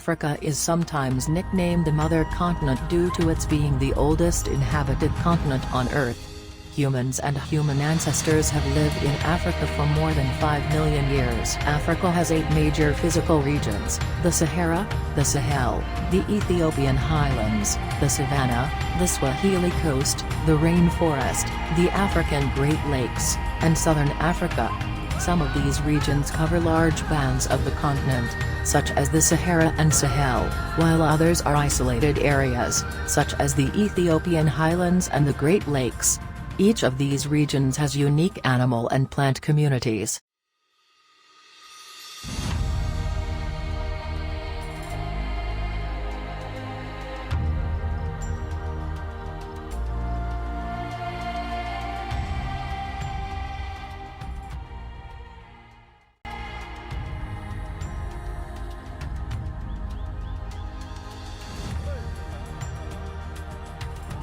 Africa is sometimes nicknamed the Mother Continent due to its being the oldest inhabited continent on Earth. Humans and human ancestors have lived in Africa for more than 5 million years. Africa has 8 major physical regions: the Sahara, the Sahel, the Ethiopian highlands, the savanna, the Swahili coast, the rainforest, the African Great Lakes, and southern Africa. Some of these regions cover large bands of the continent, such as the Sahara and Sahel, while others are isolated areas, such as the Ethiopian highlands and the Great Lakes. Each of these regions has unique animal and plant communities.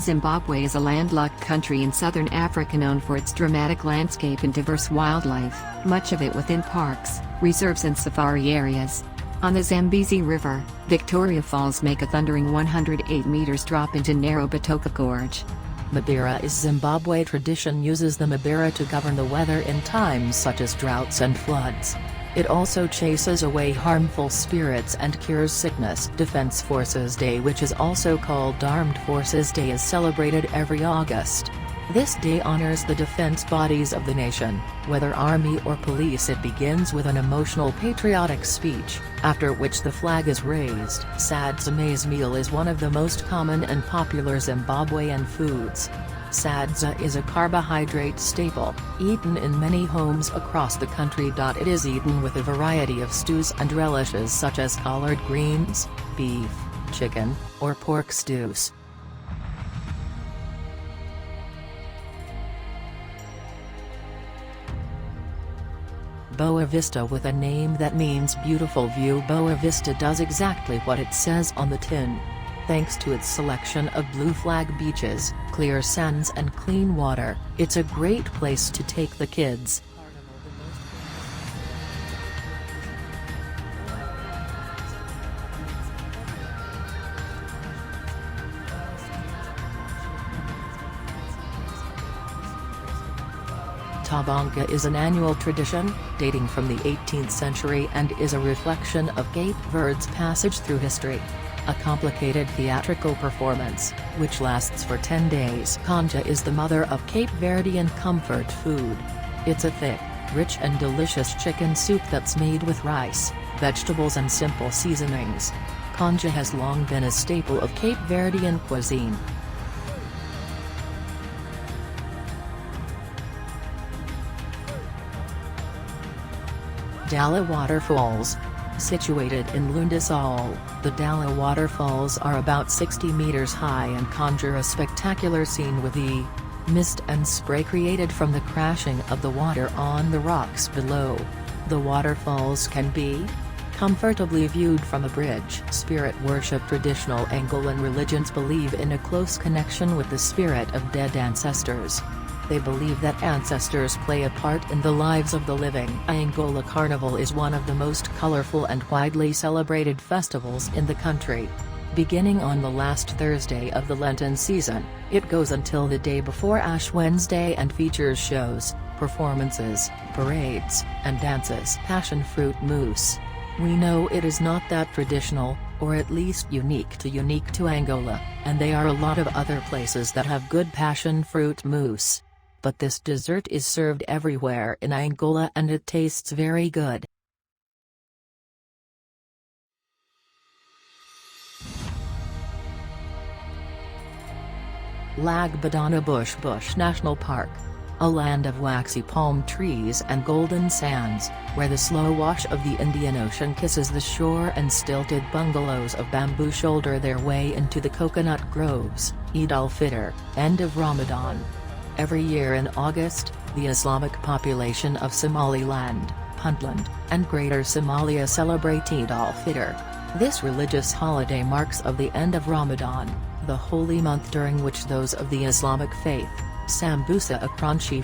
Zimbabwe is a landlocked country in southern Africa known for its dramatic landscape and diverse wildlife, much of it within parks, reserves and safari areas. On the Zambezi River, Victoria Falls make a thundering 108 meters drop into narrow Batoka Gorge. Mabira is Zimbabwe tradition uses the Mabira to govern the weather in times such as droughts and floods. It also chases away harmful spirits and cures sickness. Defense Forces Day, which is also called Armed Forces Day, is celebrated every August. This day honors the defense bodies of the nation, whether army or police. It begins with an emotional patriotic speech, after which the flag is raised. Sadza maize meal is one of the most common and popular Zimbabwean foods. Sadza is a carbohydrate staple, eaten in many homes across the country. It is eaten with a variety of stews and relishes such as collard greens, beef, chicken, or pork stews. Boa Vista, with a name that means beautiful view. Boa Vista does exactly what it says on the tin. Thanks to its selection of blue flag beaches, clear sands and clean water, it's a great place to take the kids. Tabanka is an annual tradition, dating from the 18th century and is a reflection of Cape Verde's passage through history. A complicated theatrical performance, which lasts for 10 days. Canja is the mother of Cape Verdean comfort food. It's a thick, rich and delicious chicken soup that's made with rice, vegetables and simple seasonings. Canja has long been a staple of Cape Verdean cuisine. Dala Waterfalls. Situated in Lundisal, the Dala Waterfalls are about 60 meters high and conjure a spectacular scene with the mist and spray created from the crashing of the water on the rocks below. The waterfalls can be comfortably viewed from a bridge. Spirit worship. Traditional Angolan religions believe in a close connection with the spirit of dead ancestors. They believe that ancestors play a part in the lives of the living. Angola Carnival is one of the most colorful and widely celebrated festivals in the country. Beginning on the last Thursday of the Lenten season, it goes until the day before Ash Wednesday and features shows, performances, parades, and dances. Passion fruit mousse. We know it is not that traditional, or at least unique to Angola, and there are a lot of other places that have good passion fruit mousse. But this dessert is served everywhere in Angola and it tastes very good. Lagbadana Bush National Park. A land of waxy palm trees and golden sands, where the slow wash of the Indian Ocean kisses the shore and stilted bungalows of bamboo shoulder their way into the coconut groves. Eid al-Fitr, end of Ramadan. Every year in August, the Islamic population of Somaliland, Puntland, and Greater Somalia celebrate Eid al-Fitr. This religious holiday marks of the end of Ramadan, the holy month during which those of the Islamic faith, sambusa, a crunchy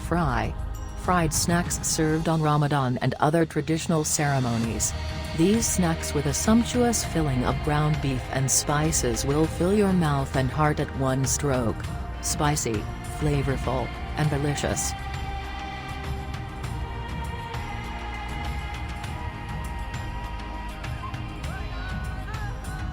fried snacks served on Ramadan and other traditional ceremonies. These snacks with a sumptuous filling of ground beef and spices will fill your mouth and heart at one stroke. Spicy, flavorful, and delicious.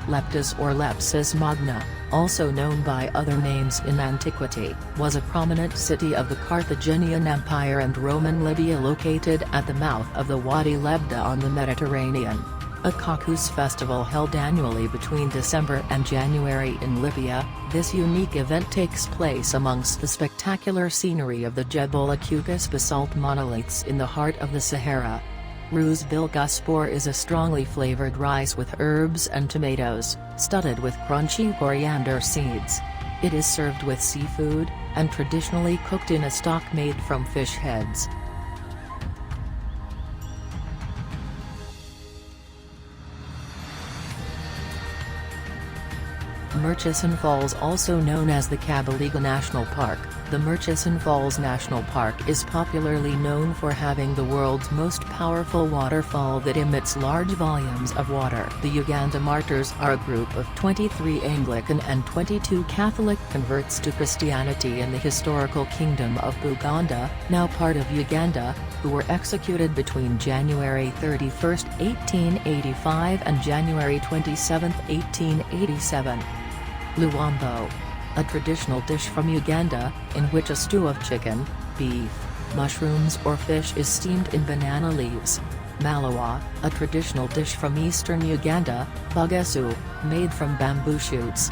Leptis or Lepsis Magna, also known by other names in antiquity, was a prominent city of the Carthaginian Empire and Roman Libya located at the mouth of the Wadi Lebda on the Mediterranean. A Caucus festival held annually between December and January in Libya, this unique event takes place amongst the spectacular scenery of the Jebel Aqucus basalt monoliths in the heart of the Sahara. Ruz bil Guspor is a strongly flavored rice with herbs and tomatoes, studded with crunchy coriander seeds. It is served with seafood, and traditionally cooked in a stock made from fish heads. Murchison Falls, also known as the Gamalinda National Park. The Murchison Falls National Park is popularly known for having the world's most powerful waterfall that emits large volumes of water. The Uganda Martyrs are a group of 23 Anglican and 22 Catholic converts to Christianity in the historical kingdom of Buganda, now part of Uganda, who were executed between January 31, 1885 and January 27, 1887. Luambo. A traditional dish from Uganda, in which a stew of chicken, beef, mushrooms or fish is steamed in banana leaves. Malawa, a traditional dish from eastern Uganda, bugesu, made from bamboo shoots.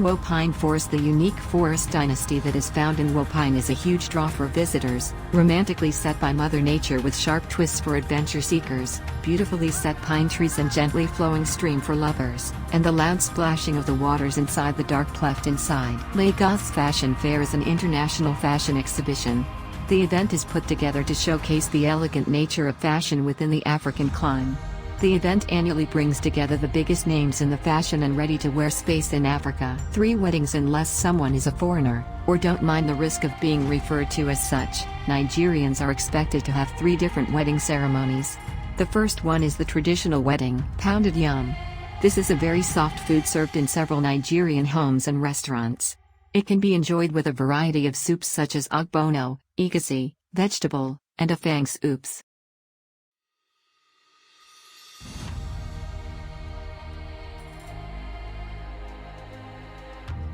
Wopine Forest. The unique forest dynasty that is found in Wopine is a huge draw for visitors, romantically set by Mother Nature with sharp twists for adventure seekers, beautifully set pine trees and gently flowing stream for lovers, and the loud splashing of the waters inside the dark cleft inside. Lagos Fashion Fair is an international fashion exhibition. The event is put together to showcase the elegant nature of fashion within the African clime. The event annually brings together the biggest names in the fashion and ready-to-wear space in Africa. 3 weddings unless someone is a foreigner, or don't mind the risk of being referred to as such. Nigerians are expected to have 3 different wedding ceremonies. The first one is the traditional wedding, pounded yam. This is a very soft food served in several Nigerian homes and restaurants. It can be enjoyed with a variety of soups such as ogbono, egusi, vegetable, and afang soups.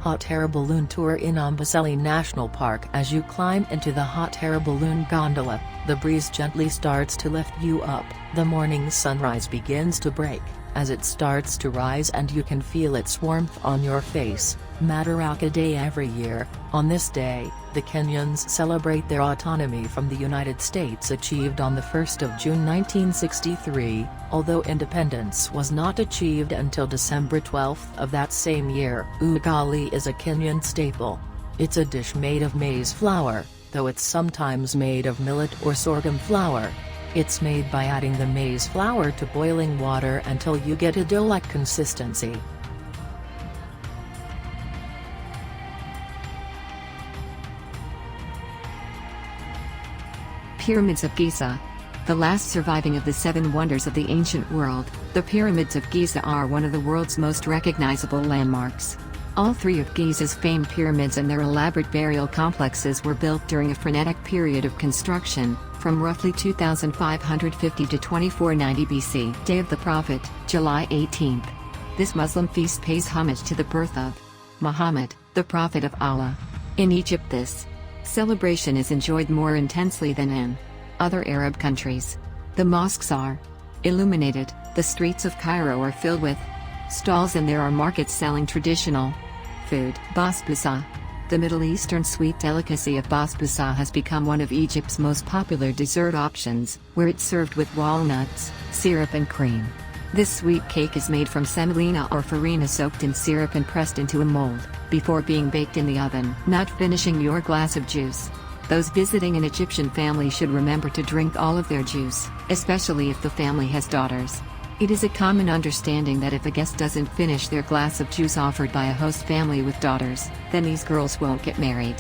Hot air balloon tour in Amboseli National Park. As you climb into the hot air balloon gondola, the breeze gently starts to lift you up. The morning sunrise begins to break, as it starts to rise and you can feel its warmth on your face. Madaraka Day. Every year, on this day, the Kenyans celebrate their autonomy from the United States achieved on the 1st of June 1963, although independence was not achieved until December 12 of that same year. Ugali is a Kenyan staple. It's a dish made of maize flour, though it's sometimes made of millet or sorghum flour. It's made by adding the maize flour to boiling water until you get a dough-like consistency. Pyramids of Giza. The last surviving of the 7 wonders of the ancient world, the Pyramids of Giza are one of the world's most recognizable landmarks. All 3 of Giza's famed pyramids and their elaborate burial complexes were built during a frenetic period of construction, from roughly 2550 to 2490 BC. Day of the Prophet, July 18th. This Muslim feast pays homage to the birth of Muhammad, the Prophet of Allah. In Egypt, this celebration is enjoyed more intensely than in other Arab countries. The mosques are illuminated, the streets of Cairo are filled with stalls and there are markets selling traditional food. Basbousa. The Middle Eastern sweet delicacy of basbousa has become one of Egypt's most popular dessert options, where it's served with walnuts, syrup and cream. This sweet cake is made from semolina or farina soaked in syrup and pressed into a mold, before being baked in the oven. Not finishing your glass of juice. Those visiting an Egyptian family should remember to drink all of their juice, especially if the family has daughters. It is a common understanding that if a guest doesn't finish their glass of juice offered by a host family with daughters, then these girls won't get married.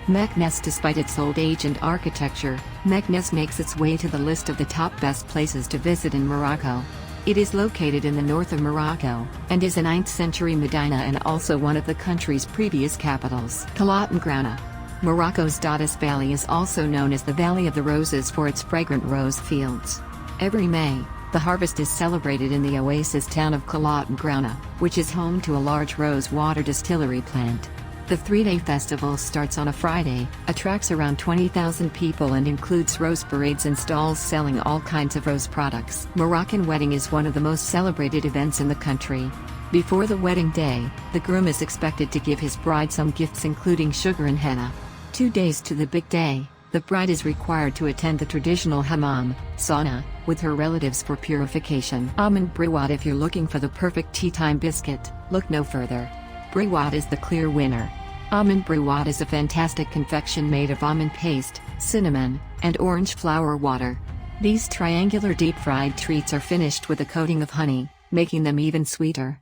Meknes. Despite its old age and architecture, Meknes makes its way to the list of the top best places to visit in Morocco. It is located in the north of Morocco, and is a 9th century Medina and also one of the country's previous capitals. Calatangrana. Morocco's Dadas Valley is also known as the Valley of the Roses for its fragrant rose fields. Every May, the harvest is celebrated in the oasis town of Calatangrana, which is home to a large rose water distillery plant. The 3-day festival starts on a Friday, attracts around 20,000 people and includes rose parades and stalls selling all kinds of rose products. Moroccan wedding is one of the most celebrated events in the country. Before the wedding day, the groom is expected to give his bride some gifts including sugar and henna. 2 days to the big day, the bride is required to attend the traditional hammam, sauna, with her relatives for purification. Almond briouat. If you're looking for the perfect tea time biscuit, look no further. Briouat is the clear winner. Almond briouat is a fantastic confection made of almond paste, cinnamon, and orange flower water. These triangular deep-fried treats are finished with a coating of honey, making them even sweeter.